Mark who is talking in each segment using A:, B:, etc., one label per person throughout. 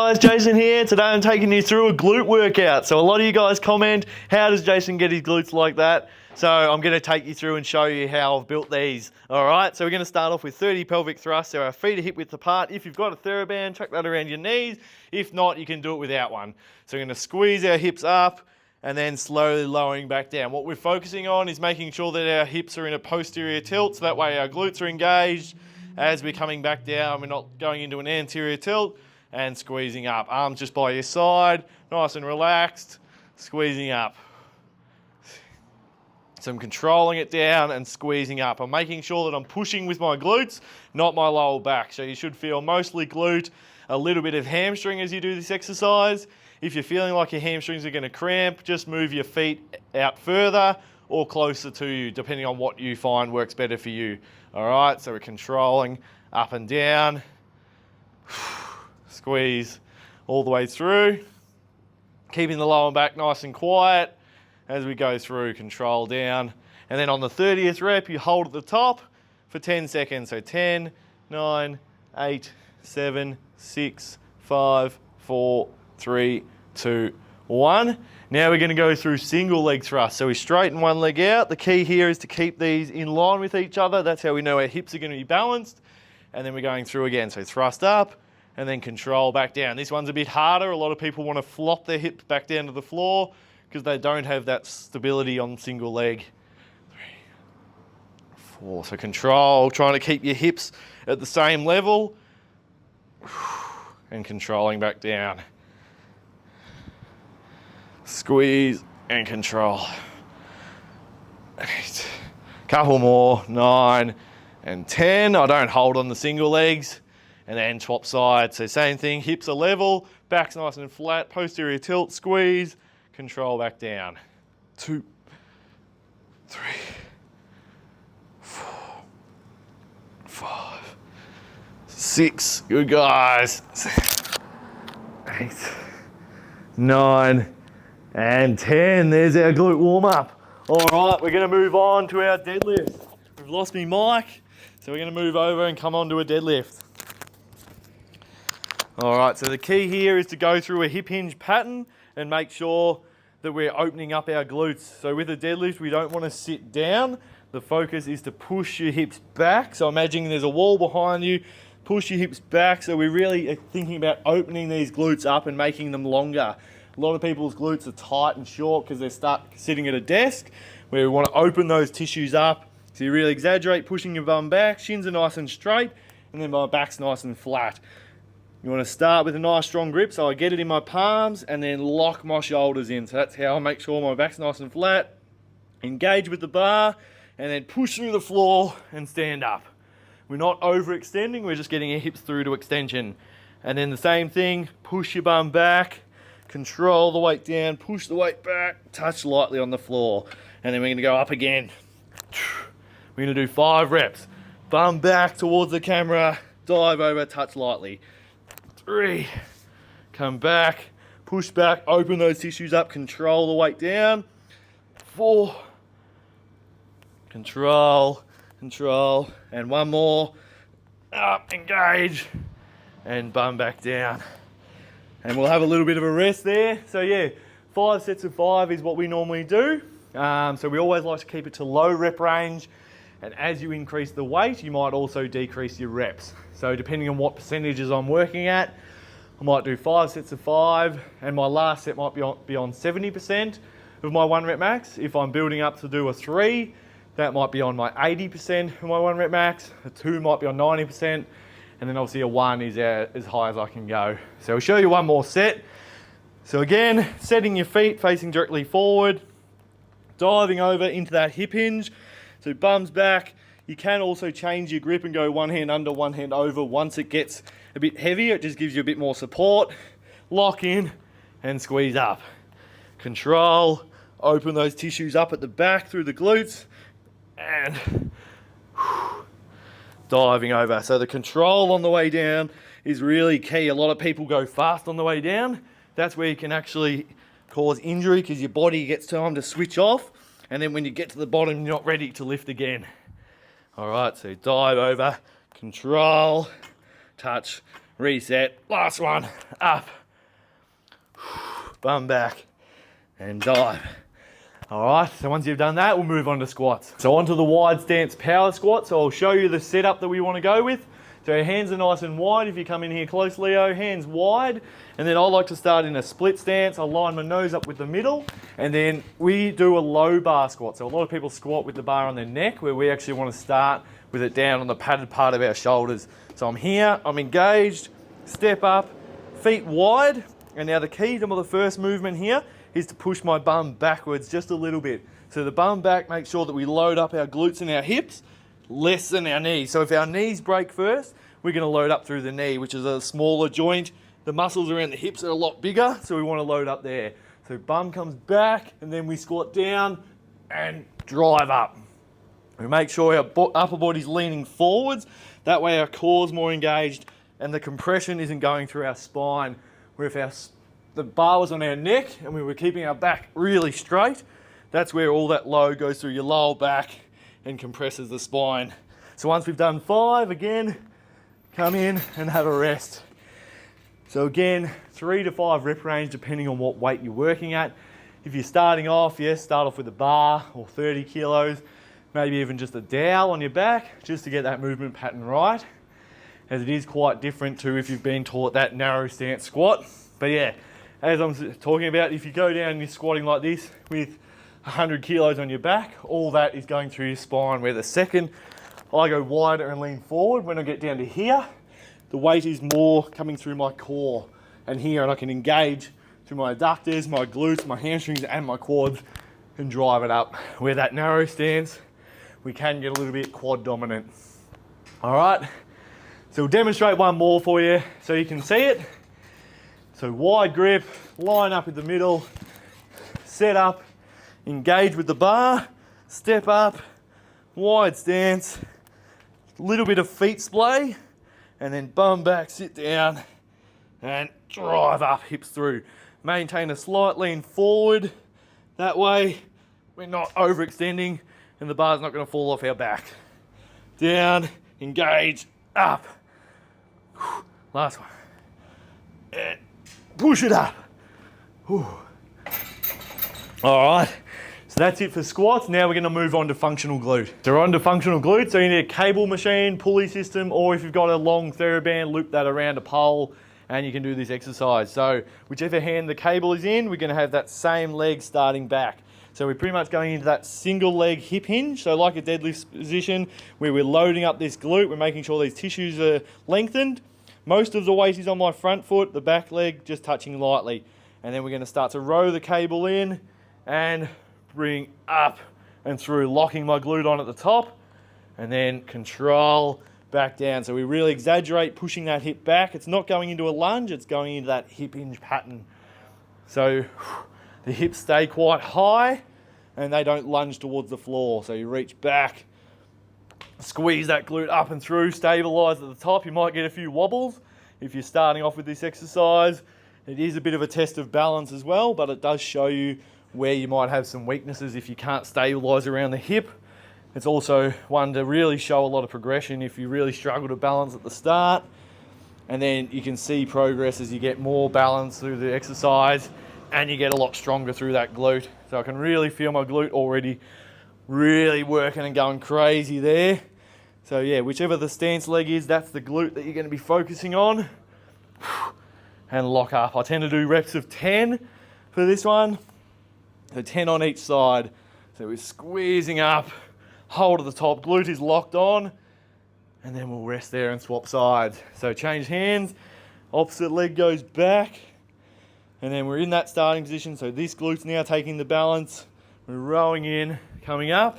A: Guys, Jason here. Today I'm taking you through a glute workout. So a lot of you guys comment, how does Jason get his glutes like that? So I'm going to take you through and show you how I've built these. All right, so we're going to start off with 30 pelvic thrusts. So our feet are hip width apart. If you've got a TheraBand, chuck that around your knees. If not, you can do it without one. So we're going to squeeze our hips up and then slowly lowering back down. What we're focusing on is making sure that our hips are in a posterior tilt, so that way our glutes are engaged. As we're coming back down, we're not going into an anterior tilt, and squeezing up. Arms just by your side, nice and relaxed, squeezing up. So I'm controlling it down and squeezing up. I'm making sure that I'm pushing with my glutes, not my lower back. So you should feel mostly glute, a little bit of hamstring as you do this exercise. If you're feeling like your hamstrings are gonna cramp, just move your feet out further or closer to you, depending on what you find works better for you. All right, so we're controlling up and down. Squeeze all the way through, keeping the lower back nice and quiet as we go through, control down. And then on the 30th rep, you hold at the top for 10 seconds. So 10, 9, 8, 7, 6, 5, 4, 3, 2, 1. Now we're gonna go through single leg thrust. So we straighten one leg out. The key here is to keep these in line with each other. That's how we know our hips are gonna be balanced. And then we're going through again. So thrust up, and then control back down. This one's a bit harder. A lot of people want to flop their hips back down to the floor because they don't have that stability on single leg. 3, 4, so control, trying to keep your hips at the same level and controlling back down. Squeeze and control. 8, couple more, 9 and 10. I don't hold on the single legs. And then swap sides. So same thing, hips are level, back's nice and flat, posterior tilt, squeeze, control back down. 2, 3, 4, 5, 6, good guys. 8, 9, and 10. There's our glute warm up. All right, we're gonna move on to our deadlift. We've lost me mic, so we're gonna move over and come on to a deadlift. All right, so the key here is to go through a hip hinge pattern and make sure that we're opening up our glutes. So with a deadlift, we don't want to sit down. The focus is to push your hips back. So imagine there's a wall behind you, push your hips back. So we're really thinking about opening these glutes up and making them longer. A lot of people's glutes are tight and short because they're stuck sitting at a desk, where we want to open those tissues up. So you really exaggerate, pushing your bum back, shins are nice and straight, and then my back's nice and flat. You want to start with a nice strong grip, so I get it in my palms and then lock my shoulders in. So that's how I make sure my back's nice and flat. Engage with the bar and then push through the floor and stand up. We're not overextending, we're just getting our hips through to extension. And then the same thing, push your bum back, control the weight down, push the weight back, touch lightly on the floor. And then we're gonna go up again. We're gonna do 5 reps. Bum back towards the camera, dive over, touch lightly. 3, come back, push back, open those tissues up, control the weight down. 4, control, and one more, up, engage, and bum back down. And we'll have a little bit of a rest there. So yeah, 5 sets of 5 is what we normally do. So we always like to keep it to low rep range. And as you increase the weight, you might also decrease your reps. So depending on what percentages I'm working at, I might do 5 sets of 5, and my last set might be on 70% of my 1 rep max. If I'm building up to do a 3, that might be on my 80% of my 1 rep max. A 2 might be on 90%, and then obviously a 1 is as high as I can go. So we'll show you one more set. So again, setting your feet facing directly forward, diving over into that hip hinge. So bums back. You can also change your grip and go one hand under, one hand over. Once it gets a bit heavier, it just gives you a bit more support. Lock in and squeeze up. Control, open those tissues up at the back through the glutes, and diving over. So the control on the way down is really key. A lot of people go fast on the way down. That's where you can actually cause injury because your body gets time to switch off. And then when you get to the bottom, you're not ready to lift again. All right, so dive over, control, touch, reset, last one, up, bum back, and dive. All right, so once you've done that, we'll move on to squats. So onto the wide stance power squat. So I'll show you the setup that we want to go with. So your hands are nice and wide. If you come in here close, Leo, hands wide. And then I like to start in a split stance. I line my nose up with the middle. And then we do a low bar squat. So a lot of people squat with the bar on their neck, where we actually want to start with it down on the padded part of our shoulders. So I'm here, I'm engaged, step up, feet wide. And now the key to the first movement here is to push my bum backwards just a little bit. So the bum back, make sure that we load up our glutes and our hips less than our knees. So if our knees break first, we're going to load up through the knee, which is a smaller joint. The muscles around the hips are a lot bigger, so we want to load up there. So bum comes back, and then we squat down and drive up. We make sure our upper body's leaning forwards. That way our core's more engaged and the compression isn't going through our spine. Where if the bar was on our neck and we were keeping our back really straight, that's where all that load goes through your lower back and compresses the spine. So once we've done 5, again, come in and have a rest. So again, 3 to 5 rep range depending on what weight you're working at. If you're starting off, yes, start off with a bar or 30 kilos, maybe even just a dowel on your back, just to get that movement pattern right, as it is quite different to if you've been taught that narrow stance squat. But yeah, as I'm talking about, if you go down and you're squatting like this with 100 kilos on your back, all that is going through your spine, where the second I go wider and lean forward, when I get down to here, the weight is more coming through my core and here, and I can engage through my adductors, my glutes, my hamstrings, and my quads and drive it up. Where that narrow stance, we can get a little bit quad dominant. All right, so we'll demonstrate one more for you so you can see it. So wide grip, line up in the middle, set up, engage with the bar, step up, wide stance, little bit of feet splay, and then bum back, sit down, and drive up, hips through. Maintain a slight lean forward. That way, we're not overextending and the bar's not going to fall off our back. Down, engage, up. Last one. And push it up. All right, so that's it for squats. Now we're going to move on to functional glute. So we're on to functional glute. So you need a cable machine, pulley system, or if you've got a long TheraBand, loop that around a pole and you can do this exercise. So whichever hand the cable is in, we're going to have that same leg starting back. So we're pretty much going into that single leg hip hinge. So like a deadlift position where we're loading up this glute, we're making sure these tissues are lengthened. Most of the weight is on my front foot, the back leg just touching lightly. And then we're going to start to row the cable in and bring up and through, locking my glute on at the top, and then control back down. So we really exaggerate pushing that hip back. It's not going into a lunge, it's going into that hip hinge pattern. So the hips stay quite high and they don't lunge towards the floor. So you reach back, squeeze that glute up and through, stabilize at the top. You might get a few wobbles if you're starting off with this exercise. It is a bit of a test of balance as well, but it does show you where you might have some weaknesses if you can't stabilize around the hip. It's also one to really show a lot of progression if you really struggle to balance at the start. And then you can see progress as you get more balance through the exercise and you get a lot stronger through that glute. So I can really feel my glute already really working and going crazy there. So yeah, whichever the stance leg is, that's the glute that you're going to be focusing on. And lock up. I tend to do reps of 10 for this one. So 10 on each side. So we're squeezing up, hold at the top, glute is locked on, and then we'll rest there and swap sides. So change hands, opposite leg goes back, and then we're in that starting position. So this glute's now taking the balance. We're rowing in, coming up,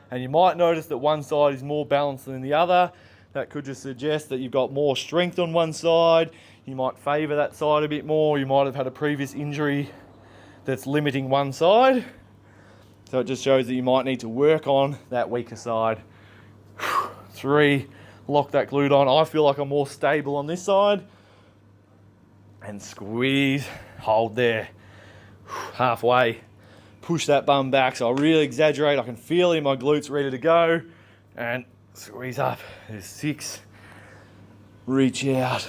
A: and you might notice that one side is more balanced than the other. That could just suggest that you've got more strength on one side. You might favour that side a bit more. You might have had a previous injury that's limiting one side. So it just shows that you might need to work on that weaker side. 3, lock that glute on. I feel like I'm more stable on this side. And squeeze, hold there. Halfway, push that bum back. So I really exaggerate. I can feel it in my glutes ready to go. And squeeze up. There's 6. Reach out.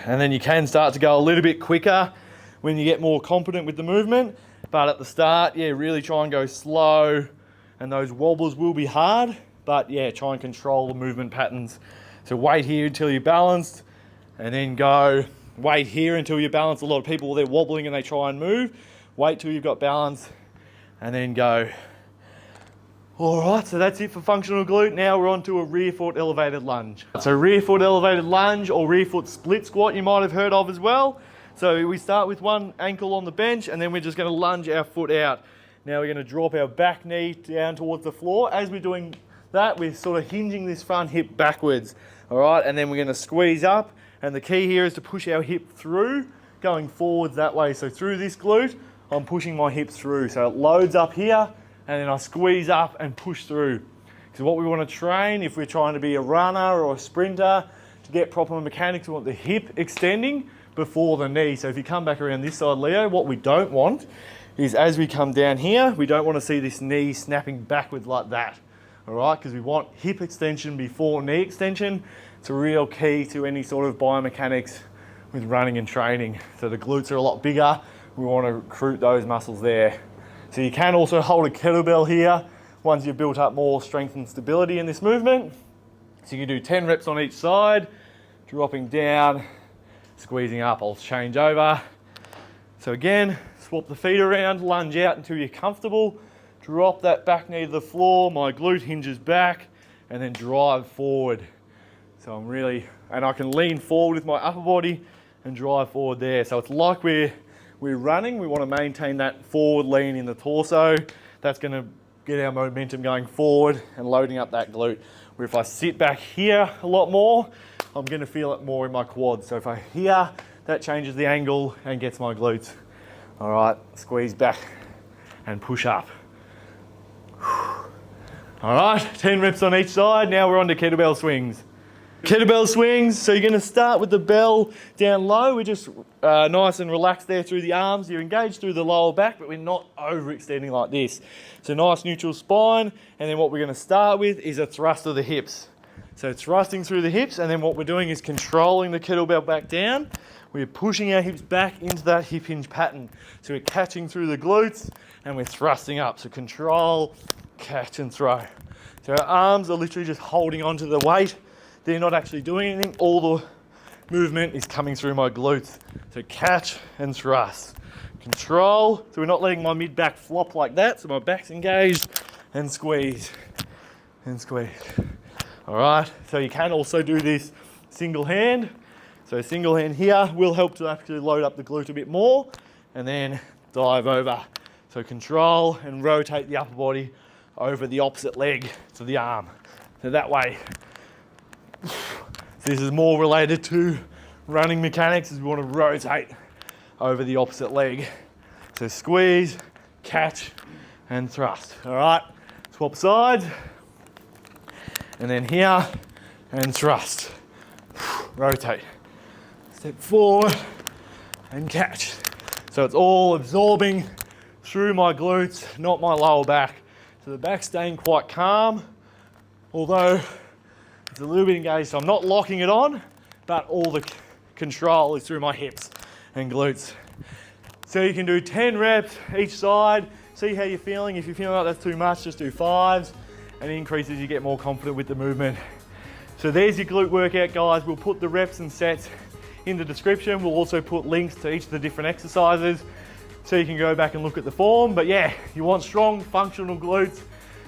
A: And then you can start to go a little bit quicker when you get more confident with the movement. But at the start, yeah, really try and go slow. And those wobbles will be hard, but yeah, try and control the movement patterns. So wait here until you're balanced, and then go. Wait here until you're balanced. A lot of people, they're wobbling and they try and move. Wait till you've got balance, and then go. All right, so that's it for functional glute. Now we're on to a rear foot elevated lunge. So rear foot elevated lunge or rear foot split squat you might have heard of as well. So we start with one ankle on the bench, and then we're just gonna lunge our foot out. Now we're gonna drop our back knee down towards the floor. As we're doing that, we're sort of hinging this front hip backwards. All right, and then we're gonna squeeze up. And the key here is to push our hip through, going forwards that way. So through this glute, I'm pushing my hips through. So it loads up here, and then I squeeze up and push through. So what we want to train, if we're trying to be a runner or a sprinter, to get proper mechanics, we want the hip extending before the knee. So if you come back around this side, Leo, what we don't want is as we come down here, we don't want to see this knee snapping backwards like that. All right, because we want hip extension before knee extension. It's a real key to any sort of biomechanics with running and training. So the glutes are a lot bigger. We want to recruit those muscles there. So you can also hold a kettlebell here once you've built up more strength and stability in this movement. So you can do 10 reps on each side, dropping down, squeezing up. I'll change over. So again, swap the feet around, lunge out until you're comfortable. Drop that back knee to the floor, my glute hinges back, and then drive forward. So I'm really, and I can lean forward with my upper body and drive forward there. So it's like we're running, we want to maintain that forward lean in the torso. That's going to get our momentum going forward and loading up that glute. Where if I sit back here a lot more, I'm going to feel it more in my quads. So if I here, that changes the angle and gets my glutes. All right, squeeze back and push up. All right, 10 reps on each side. Now we're on to kettlebell swings. Kettlebell swings, so you're gonna start with the bell down low. We're just nice and relaxed there through the arms. You're engaged through the lower back, but we're not overextending like this. So nice neutral spine, and then what we're gonna start with is a thrust of the hips. So thrusting through the hips, and then what we're doing is controlling the kettlebell back down. We're pushing our hips back into that hip hinge pattern. So we're catching through the glutes, and we're thrusting up. So control, catch and throw. So our arms are literally just holding onto the weight. They're not actually doing anything. All the movement is coming through my glutes. So catch and thrust. Control, so we're not letting my mid back flop like that. So my back's engaged, and squeeze, and squeeze. All right, so you can also do this single hand. So single hand here will help to actually load up the glute a bit more, and then dive over. So control and rotate the upper body over the opposite leg to the arm. So that way, this is more related to running mechanics, as we want to rotate over the opposite leg. So squeeze, catch, and thrust. All right, swap sides. And then here, and thrust. Rotate. Step forward, and catch. So it's all absorbing through my glutes, not my lower back. So the back's staying quite calm, although it's a little bit engaged, so I'm not locking it on, but all the control is through my hips and glutes. So you can do 10 reps each side, see how you're feeling. If you're feeling like that's too much, just do 5s, and increase as you get more confident with the movement. So there's your glute workout, guys. We'll put the reps and sets in the description. We'll also put links to each of the different exercises so you can go back and look at the form. But yeah, you want strong, functional glutes,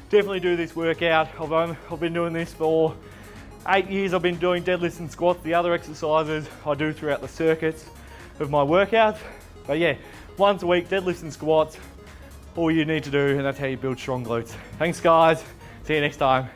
A: definitely do this workout. I've been doing this for 8 years. I've been doing deadlifts and squats, the other exercises I do throughout the circuits of my workouts. But yeah, once a week, deadlifts and squats, all you need to do, and that's how you build strong glutes. Thanks guys, see you next time.